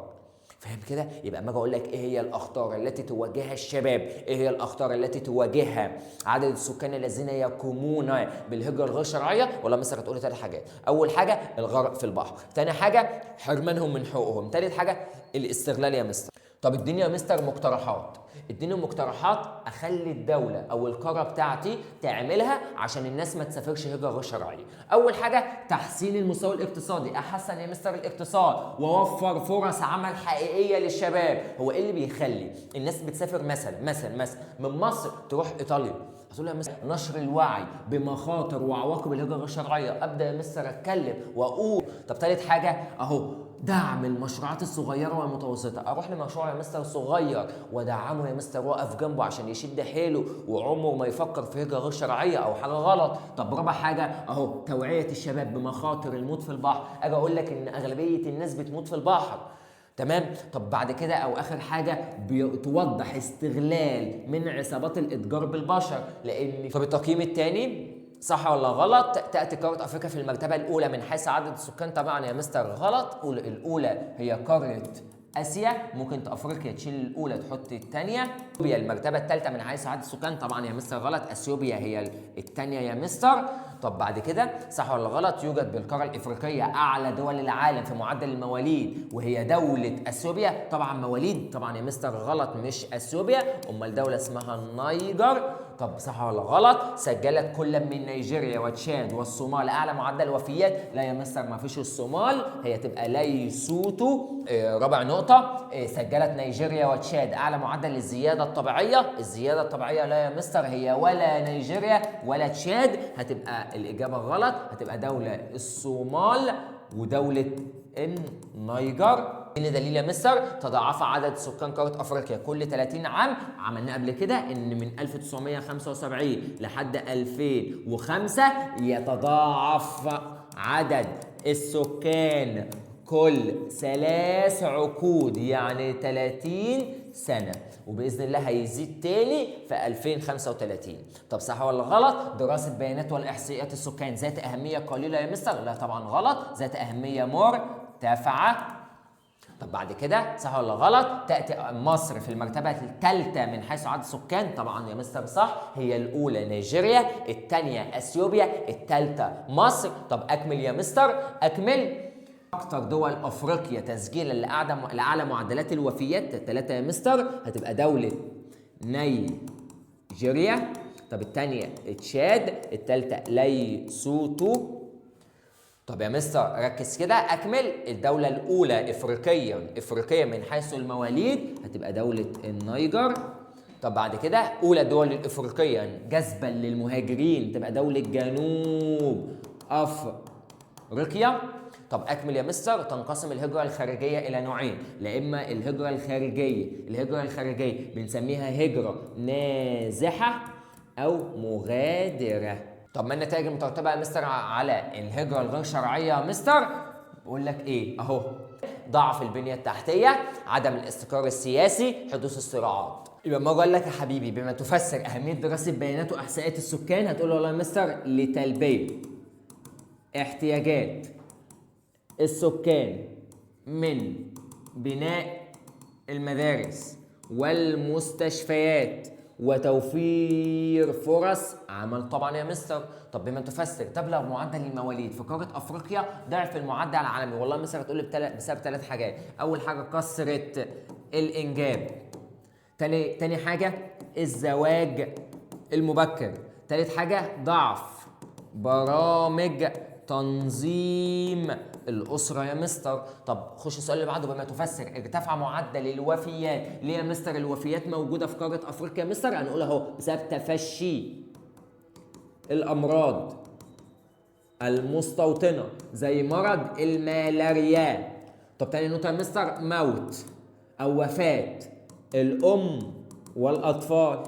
فاهم كده؟ يبقى اما اجي اقول لك ايه هي الاخطار التي تواجهها الشباب، ايه هي الاخطار التي تواجهها عدد السكان الذين يقومون بالهجره الغير شرعيه، ولا مثلا هتقول لي 3 حاجات. اول حاجه الغرق في البحر، ثاني حاجه حرمانهم من حقوقهم، ثالث حاجه الاستغلال يا مستر. طب اديني يا مستر مقترحات، اديني مقترحات اخلي الدوله او القاره بتاعتي تعملها عشان الناس ما تسافرش هجره غير شرعيه. اول حاجه تحسين المستوى الاقتصادي، احسن يا مستر الاقتصاد واوفر فرص عمل حقيقيه للشباب. هو ايه اللي بيخلي الناس بتسافر مثلا من مصر تروح ايطاليا؟ هتقول يا مستر نشر الوعي بمخاطر وعواقب الهجره غير الشرعيه. ابدا يا مستر اتكلم واقول. طب ثالث حاجه اهو دعم المشروعات الصغيره والمتوسطه، اروح لمشروع يا مستر صغير وادعمه يا مستر، واقف جنبه عشان يشد حيله وعمره ما يفكر في هجره غير شرعيه او حاجه غلط. طب رابع حاجه اهو توعيه الشباب بمخاطر الموت في البحر، اجي اقول لك ان اغلبيه الناس بتموت في البحر، تمام. طب بعد كده او اخر حاجه بتوضح استغلال من عصابات الاتجار بالبشر، لان طب التقييم الثاني صح ولا غلط؟ تأتي قارة أفريقيا في المرتبة الأولى من حيث عدد السكان. طبعا يا مستر غلط، الأولى هي قارة آسيا، ممكن أفريقيا تشيل الأولى تحط الثانية. اثيوبيا المرتبة الثالثة من حيث عدد السكان. طبعا يا مستر غلط، اثيوبيا هي الثانية يا مستر. طب بعد كده صح ولا غلط؟ يوجد بالقارة الإفريقية أعلى دول العالم في معدل المواليد وهي دولة اثيوبيا. طبعا مواليد طبعا يا مستر غلط، مش اثيوبيا، أمال دولة اسمها النيجر. طب صح ولا غلط؟ سجلت كل من نيجيريا وتشاد والصومال اعلى معدل وفيات. لا يا مستر ما فيش الصومال، هي تبقى ليسوتو. رابع نقطه، سجلت نيجيريا وتشاد اعلى معدل الزياده الطبيعيه. الزياده الطبيعيه لا يا مستر، هي ولا نيجيريا ولا تشاد، هتبقى الاجابه غلط، هتبقى دوله الصومال ودوله النيجر. ان دليل يا مستر تضاعف عدد سكان قاره افريقيا كل 30 عام. عملنا قبل كده ان من 1975 لحد 2005 يتضاعف عدد السكان كل 3 عقود، يعني 30 سنة، وبإذن الله هيزيد تاني في 2035. طب صح ولا غلط؟ دراسة بيانات والإحصائيات السكان ذات أهمية قليلة يا مستر؟ لا طبعا غلط، ذات أهمية مرتفعة. طب بعد كده صح ولا غلط؟ تأتي مصر في المرتبة الثالثة من حيث عدد السكان. طبعا يا مستر صح، هي الأولى نيجيريا، الثانية أثيوبيا، الثالثة مصر. طب أكمل يا مستر، أكمل. أكثر دول أفريقيا تسجيلا لأعلى معدلات الوفيات 3 يا مستر هتبقى دولة نيجيريا، طب الثانية تشاد، الثالثة ليسوتو. طب يا مستر ركز كده، أكمل. الدولة الأولى إفريقيا من حيث المواليد هتبقى دولة النيجر. طب بعد كده أولى الدول الإفريقية جذبا للمهاجرين تبقى دولة جنوب أفريقيا. طب أكمل يا مستر. تنقسم الهجرة الخارجية إلى نوعين، لا إما الهجرة الخارجية بنسميها هجرة نازحة أو مغادرة. طب ما النتائج المترتبة يا مستر على الهجرة الغير شرعية يا مستر؟ بقول لك إيه أهو: ضعف البنية التحتية، عدم الاستقرار السياسي، حدوث الصراعات. يبقى ما اقول لك يا حبيبي بما تفسر أهمية دراسة بيانات وإحصائيات السكان هتقول له والله يا مستر لتلبية احتياجات السكان من بناء المدارس والمستشفيات وتوفير فرص عمل. طبعا يا مستر. طب بما تفسر تبلغ معدل المواليد في قاره افريقيا ضعف المعدل العالمي. والله يا مستر هتقول لي بسبب 3 حاجات. اول حاجه كثره الانجاب، تاني حاجه الزواج المبكر، تالت حاجه ضعف برامج تنظيم الأسرة يا مستر. طب خش السؤال اللي بعده. بما تفسر ارتفع معدل الوفيات. ليه يا مستر الوفيات موجودة في قارة أفريقيا يا مستر؟ هنقول أهو بسبب تفشي الأمراض المستوطنة زي مرض الملاريا. طب تاني نقطة يا مستر، موت أو وفاة الأم والأطفال.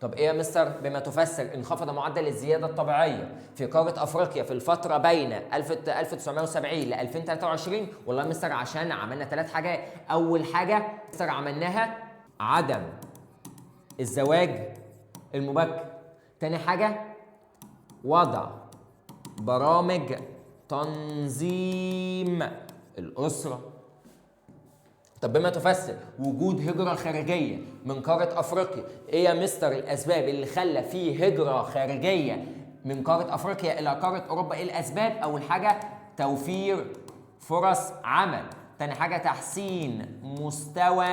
طب ايه يا مستر؟ بما تفسر انخفض معدل الزياده الطبيعيه في قاره افريقيا في الفتره بين 1970 ل 2023. والله يا مستر عشان عملنا 3 حاجات. اول حاجه مستر عملناها عدم الزواج المبكر، تاني حاجه وضع برامج تنظيم الاسره. طب بما تفسر وجود هجرة خارجية من قارة أفريقيا، إيه يا مستر الأسباب اللي خلى فيه هجرة خارجية من قارة أفريقيا إلى قارة أوروبا؟ إيه الأسباب؟ أول حاجة توفير فرص عمل، تاني حاجة تحسين مستوى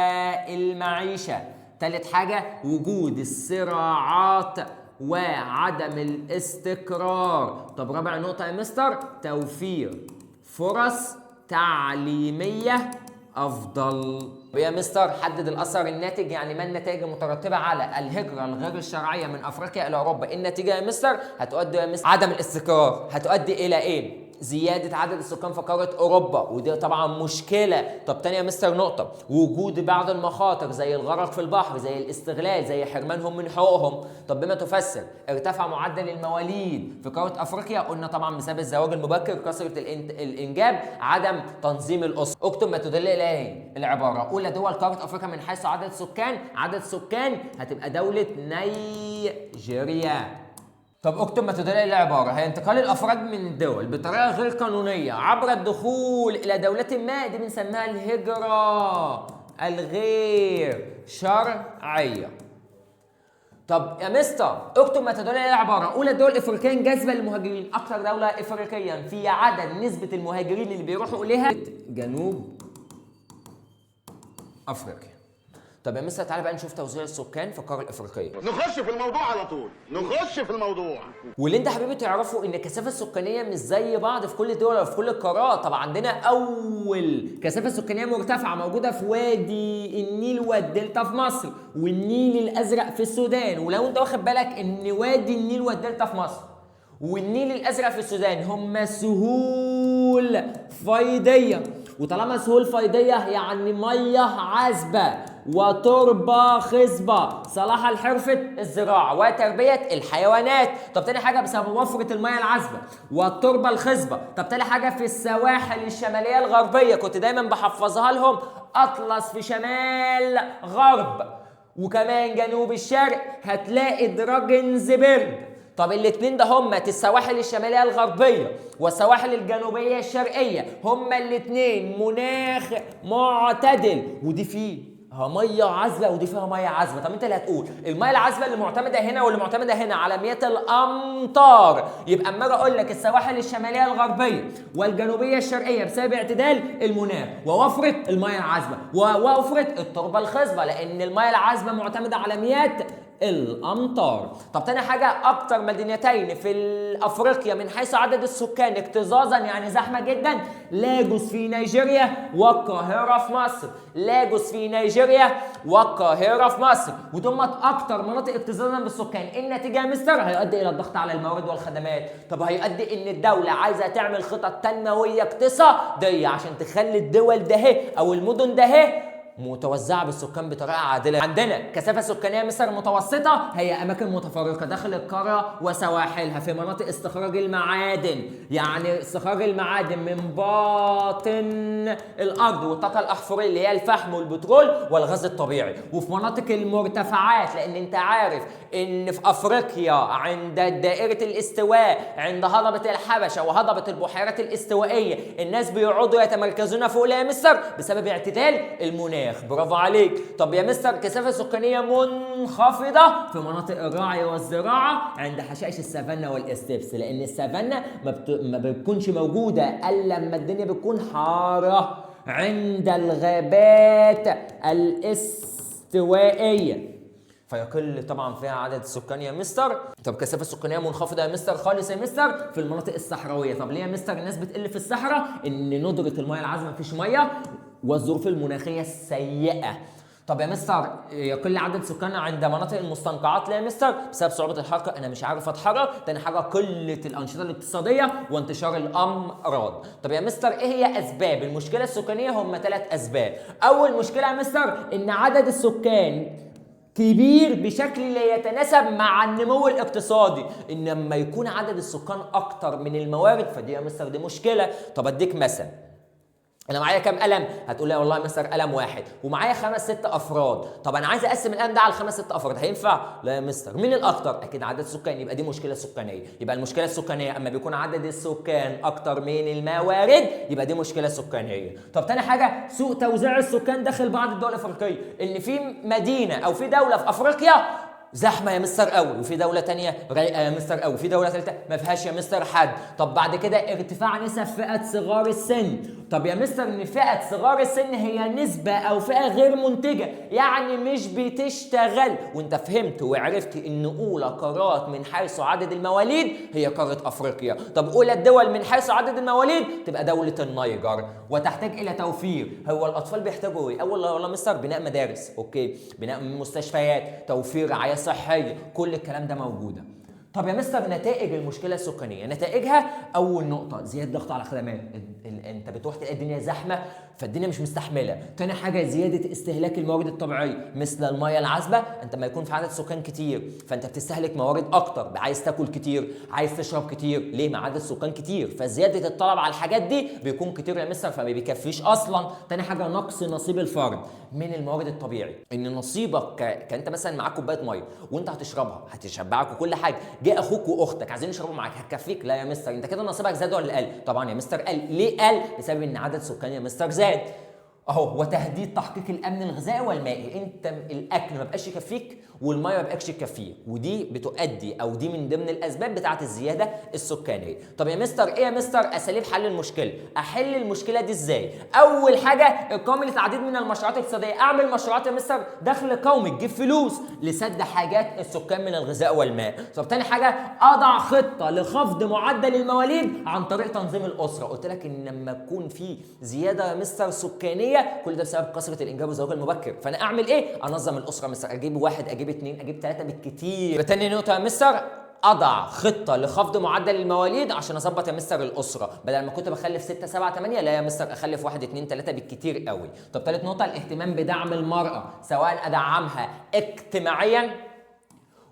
المعيشة، تالت حاجة وجود الصراعات وعدم الاستقرار. طب رابع نقطة يا مستر توفير فرص تعليمية أفضل. يا مستر حدد الأثر الناتج، يعني ما النتائج المترتبة على الهجرة الغير الشرعية من أفريقيا إلى أوروبا؟ النتيجة يا مستر هتؤدي يا مستر عدم الاستقرار، هتؤدي إلى إيه؟ زيادة عدد السكان في قارة أوروبا، ودي طبعا مشكلة. طب تاني يا مستر نقطة وجود بعض المخاطر زي الغرق في البحر، زي الاستغلال، زي حرمانهم من حقوقهم. طب بما تفسر ارتفع معدل المواليد في قارة أفريقيا، قلنا طبعا بسبب الزواج المبكر، كثرة الإنجاب، عدم تنظيم الأسرة. اكتب ما تدل إليه العبارة. أولى دول قارة أفريقيا من حيث عدد السكان هتبقى دولة نيجيريا. طب اكتب ما تدل الى العباره. هي انتقال الافراد من الدول بطريقه غير قانونيه عبر الدخول الى دوله ما، دي بنسميها الهجره الغير شرعيه. طب يا مستر اكتب ما تدل الى العباره. اولى الدول الافريقيه جاذبه للمهاجرين. اكثر دوله افريقيا في عدد نسبه المهاجرين اللي بيروحوا اليها جنوب افريقيا. طب يا مستر تعالى بقى نشوف توزيع السكان في القاره الافريقيه. نخش في الموضوع على طول، نخش في الموضوع. واللي انت حبيبي تعرفوا ان الكثافه السكانيه مش زي بعض في كل الدول وفي كل القارات. طبعا عندنا اول كثافه سكانيه مرتفعه موجوده في وادي النيل والدلتا في مصر، والنيل الازرق في السودان. ولو انت واخد بالك ان وادي النيل والدلتا في مصر والنيل الازرق في السودان هم سهول فيضيه، وطالما سهول فيضيه يعني ميه عذبه وتربه خصبه صلاحها لحرفه الزراعه وتربيه الحيوانات. طب تاني حاجه بسبب وفره الميه العذبه والتربه الخصبه. طب تاني حاجه في السواحل الشماليه الغربيه كنت دايما بحفظها لهم، اطلس في شمال غرب، وكمان جنوب الشرق هتلاقي دراجنزبرج. طب الاتنين ده هما السواحل الشماليه الغربيه والسواحل الجنوبيه الشرقيه، هما الاتنين مناخ معتدل، ودي فيه ميه عذبه ودي فيها ميه عذبه. طب انت اللي هتقول الميه العذبه اللي معتمده هنا واللي معتمده هنا على مياه الامطار، يبقى اما اجي اقول لك السواحل الشماليه الغربيه والجنوبيه الشرقيه بسبب اعتدال المناخ ووفره الميه العذبه ووفره التربه الخصبه، لان الميه العذبه معتمده على مياه الامطار. طب تاني حاجه اكتر مدينتين في افريقيا من حيث عدد السكان اكتظاظا يعني زحمه جدا، لاجوس في نيجيريا والقاهره في مصر. لاجوس في نيجيريا والقاهره في مصر، ودول اكتر مناطق اكتظاظا بالسكان. النتيجه يا مستر هيؤدي الى الضغط على الموارد والخدمات. طب هيؤدي ان الدوله عايزه تعمل خطط تنمويه اقتصاديه عشان تخلي الدول ده او المدن ده متوزعه بالسكان بطريقه عادله. عندنا كثافه سكانيه مصر متوسطه، هي اماكن متفرقه داخل القاره وسواحلها في مناطق استخراج المعادن، يعني استخراج المعادن من باطن الارض والطاقه الاحفوريه اللي هي الفحم والبترول والغاز الطبيعي، وفي مناطق المرتفعات، لان انت عارف ان في افريقيا عند دائره الاستواء عند هضبه الحبشه وهضبه البحيرات الاستوائيه الناس بيقعدوا يتمركزون فوق يا مستر بسبب اعتدال المناخ. برافو عليك. طب يا مستر كثافه سكانيه منخفضه في مناطق الرعي والزراعه عند حشائش السافانا والاستبس، لان السافانا ما بتكونش موجوده الا لما الدنيا بتكون حاره. عند الغابات الاستوائيه فيقل طبعا فيها عدد السكان يا مستر. طب كثافه سكانيه منخفضه يا مستر خالص يا مستر في المناطق الصحراويه. طب ليه يا مستر الناس بتقل في الصحراء؟ ان ندره المياه العذبه مفيش ميه والظروف المناخيه السيئه. طب يا مستر يقل عدد سكاننا عند مناطق المستنقعات ليه يا مستر؟ بسبب صعوبه الحركه، انا مش عارف اتحرك. تاني حاجه قله الانشطه الاقتصاديه وانتشار الامراض. طب يا مستر ايه هي اسباب المشكله السكانيه؟ هم 3 اسباب. اول مشكله يا مستر ان عدد السكان كبير بشكل لا يتناسب مع النمو الاقتصادي، ان لما يكون عدد السكان اكتر من الموارد فدي يا مستر دي مشكله. طب اديك مثل، انا معايا كام قلم؟ هتقول لي والله مستر قلم واحد ومعايا 5 6 افراد. طب انا عايز اقسم القلم ده على 5 6 افراد، هينفع؟ لا يا مستر. مين الاكتر؟ اكيد عدد السكان، يبقى دي مشكله سكانيه. يبقى المشكله السكانيه اما بيكون عدد السكان اكتر من الموارد يبقى دي مشكله سكانيه. طب تاني حاجه سوء توزيع السكان داخل بعض الدول الافريقيه، ان في مدينه او في دوله في افريقيا زحمه يا مستر قوي، وفي دوله تانية رايقه يا مستر قوي، وفي دوله ثالثه ما فيهاش يا مستر حد. طب بعد كده ارتفاع نسب فئه صغار السن. طب يا مستر ان فئه صغار السن هي نسبه او فئه غير منتجه، يعني مش بتشتغل. وانت فهمت وعرفت ان اولى قارات من حيث عدد المواليد هي قاره افريقيا. طب اولى الدول من حيث عدد المواليد تبقى دوله النيجر، وتحتاج الى توفير. هو الاطفال بيحتاجوا ايه؟ اول والله مستر بناء مدارس، اوكي، بناء مستشفيات، توفير رعايه صحيه، كل الكلام ده موجوده. طب يا مستر نتائج المشكله السكانيه، نتائجها اول نقطه زياده ضغط على خدمات. انت بتروح تلاقي الدنيا زحمه فالدنيا مش مستحمله. تاني حاجه زياده استهلاك الموارد الطبيعيه مثل الميه العذبه. انت ما يكون في عدد سكان كتير فانت بتستهلك موارد اكتر، عايز تاكل كتير، عايز تشرب كتير، ليه؟ مع عدد سكان كتير فزياده الطلب على الحاجات دي بيكون كتير يا مستر فما بيكفيش اصلا. تاني حاجه نقص نصيب الفرد من الموارد الطبيعي، ان نصيبك كانت مثلا معاك كوبايه ميه وانت هتشربها هتشبعك وكل حاجه، جه اخوك واختك عايزين يشربوا معاك هتكفيك؟ لا يا مستر، انت كده نصيبك زاد ولا قل؟ طبعا يا مستر قل. ليه قل؟ بسبب ان عدد سكان يا مستر زاد اهو. وتهديد تحقيق الامن الغذائي والمائي، انت الاكل ما بقاش يكفيك والميه ما بقاش تكفيك، ودي بتؤدي او دي من ضمن الاسباب بتاعه الزياده السكانيه. طب يا مستر ايه يا مستر اساليب حل المشكله؟ احل المشكله دي ازاي؟ اول حاجه اقامه العديد من المشروعات الاقتصاديه. اعمل مشروعات يا مستر دخل قومي تجيب فلوس لسد حاجات السكان من الغذاء والماء. طب تاني حاجه اضع خطه لخفض معدل المواليد عن طريق تنظيم الاسره. قلت لك ان لما تكون في زياده يا مستر سكانيه كل ده بسبب كثره الانجاب والزواج المبكر، فانا اعمل ايه؟ انظم الاسره مستر، اجيب 1 اجيب 2 اجيب 3 بالكتير. تاني نقطه يا مستر اضع خطه لخفض معدل المواليد عشان اظبط يا مستر الاسره، بدل ما كنت بخلف 6 7 8 لا يا مستر اخلف 1 2 3 بالكتير قوي. طب ثالث نقطه الاهتمام بدعم المراه، سواء ادعمها اجتماعيا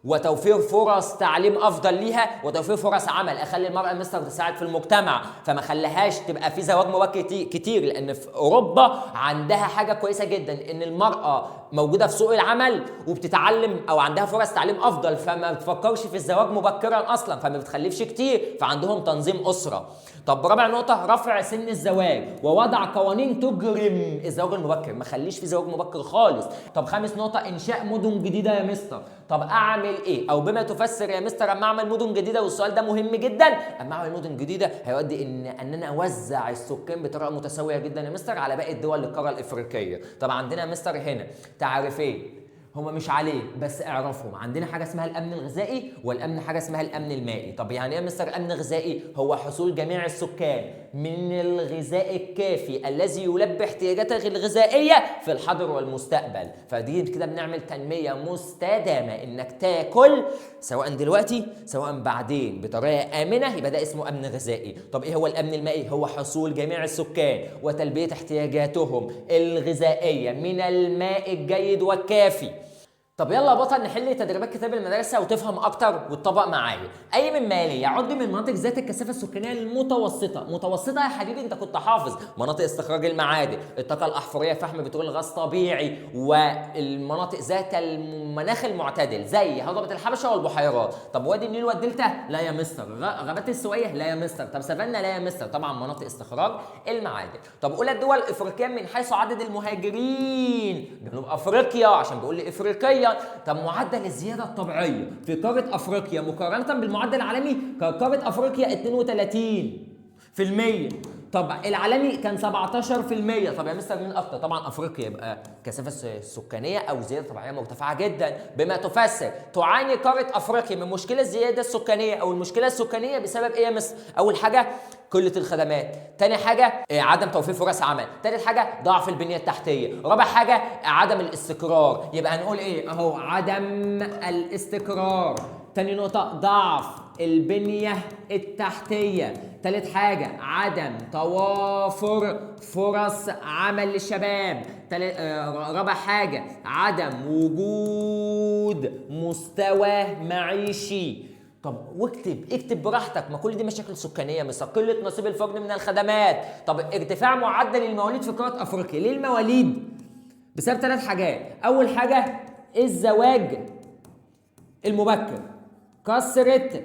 وتوفير فرص تعليم افضل ليها وتوفير فرص عمل، اخلي المراه مستر تساعد في المجتمع، فما خليهاش تبقى في زواج مبكر كتير، لان في اوروبا عندها حاجه كويسه جدا ان المراه موجوده في سوق العمل وبتتعلم او عندها فرص تعليم افضل، فما بتفكرش في الزواج مبكرا اصلا، فما بتخلفش كتير، فعندهم تنظيم اسره. طب رابع نقطه رفع سن الزواج ووضع قوانين تجرم الزواج المبكر، ما خليش في زواج مبكر خالص. طب خامس نقطه انشاء مدن جديده يا مستر. طب اعمل ايه او بما تفسر يا مستر اما اعمل مدن جديده؟ والسؤال ده مهم جدا. اما اعمل مدن جديده هيؤدي ان انا اوزع السكان بطريقه متساويه جدا يا مستر على باقي الدول القاره الافريقيه. طب عندنا يا مستر هنا تعريفين هما مش عليه بس اعرفهم، عندنا حاجه اسمها الامن الغذائي والامن حاجه اسمها الامن المائي. طب يعني ايه يا مستر امن غذائي؟ هو حصول جميع السكان من الغذاء الكافي الذي يلبي احتياجاته الغذائيه في الحاضر والمستقبل، فدي كده بنعمل تنميه مستدامه انك تاكل سواء دلوقتي سواء بعدين بطريقه امنه، يبقى ده اسمه امن غذائي. طب ايه هو الامن المائي؟ هو حصول جميع السكان وتلبيه احتياجاتهم الغذائيه من الماء الجيد والكافي. طب يلا يا بطل نحل تدريبات كتاب المدرسه وتفهم اكتر وتطبق معايا. اي من مالي يعد من مناطق ذات الكثافه السكانيه المتوسطه. متوسطه يا حبيبي انت كنت حافظ مناطق استخراج المعادن، الطاقه الاحفوريه، فحم بترول، غاز طبيعي، والمناطق ذات المناخ المعتدل زي هضبه الحبشه والبحيرات. طب وادي النيل والدلتا لا يا مستر. غابات السويه لا يا مستر. طب سافانا لا يا مستر. طبعا مناطق استخراج المعادن. طب اولى الدول الافريقيه من حيث عدد المهاجرين؟ جنوب افريقيا عشان بيقول لي افريقيا. طب معدل الزياده الطبيعيه في قاره افريقيا مقارنه بالمعدل العالمي؟ قاره افريقيا 32%. طب العالمي كان 17%. طب يا مستر مين اكتر؟ طبعا افريقيا، يبقى كثافه سكانيه او زياده طبيعيه مرتفعه جدا. بما تفسر تعاني قاره افريقيا من مشكله الزياده السكانيه او المشكله السكانيه بسبب ايه يا مستر؟ اول حاجه قله الخدمات، تاني حاجه عدم توفير فرص عمل، تالت حاجه ضعف البنيه التحتيه، رابع حاجه عدم الاستقرار. يبقى هنقول ايه اهو؟ عدم الاستقرار. تاني نقطه ضعف البنيه التحتيه. تالت حاجه عدم توافر فرص عمل للشباب. رابع حاجه عدم وجود مستوى معيشي. طب اكتب براحتك، ما كل دي مشاكل سكانيه، مثل قله نصيب الفرد من الخدمات. طب ارتفاع معدل المواليد في قاره افريقيا. ليه المواليد؟ بسبب 3 حاجات. اول حاجه الزواج المبكر، كثره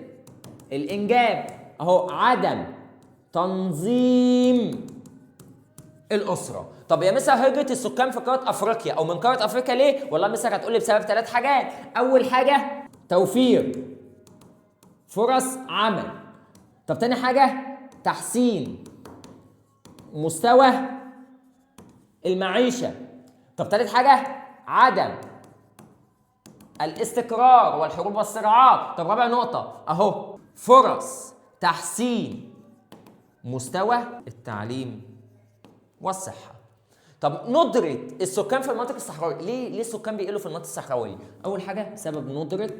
الانجاب، اهو عدم تنظيم الاسره. طب يا مستر هجرة السكان في قاره افريقيا او من قاره افريقيا ليه؟ والله مستر هتقول لي بسبب 3 حاجات. اول حاجه توفير فرص عمل. طب تاني حاجة تحسين مستوى المعيشة. طب تالت حاجة عدم الاستقرار والحروب والصراعات. طب رابع نقطة اهو فرص تحسين مستوى التعليم والصحة. طب ندرة السكان في المناطق الصحراوية. ليه السكان بيقلوا في المناطق الصحراوية؟ أول حاجة سبب ندرة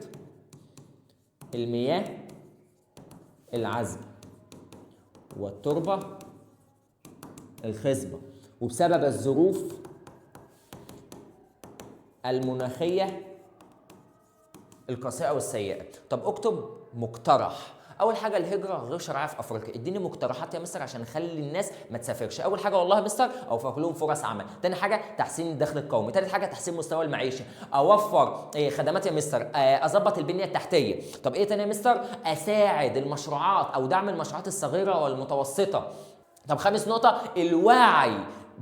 المياه العذبة والتربة الخصبة، وبسبب الظروف المناخية القاسية والسيئة. طب اكتب مقترح. اول حاجه الهجره غير شرعيه في افريقيا. اديني مقترحات يا مستر عشان نخلي الناس ما تسافرش. اول حاجه والله يا مستر اوفر لهم فرص عمل، تاني حاجه تحسين الدخل القومي، تالت حاجه تحسين مستوى المعيشه، اوفر خدمات يا مستر، اظبط البنيه التحتيه. طب ايه تاني يا مستر؟ اساعد المشروعات او دعم المشروعات الصغيره والمتوسطه. طب خامس نقطه الوعي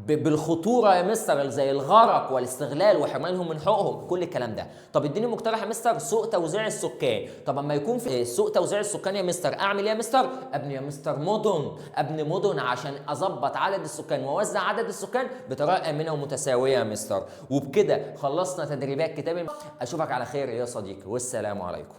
بالخطوره يا مستر زي الغرق والاستغلال وحرمانهم من حقوقهم، كل الكلام ده. طب اديني مقترح يا مستر سوء توزيع السكان. طب اما يكون في سوء توزيع السكان يا مستر اعمل ايه يا مستر؟ ابني يا مستر ابني مدن عشان اظبط عدد السكان واوزع عدد السكان بطريقه امنه ومتساويه يا مستر. وبكده خلصنا تدريبات كتاب. اشوفك على خير يا صديقي والسلام عليكم.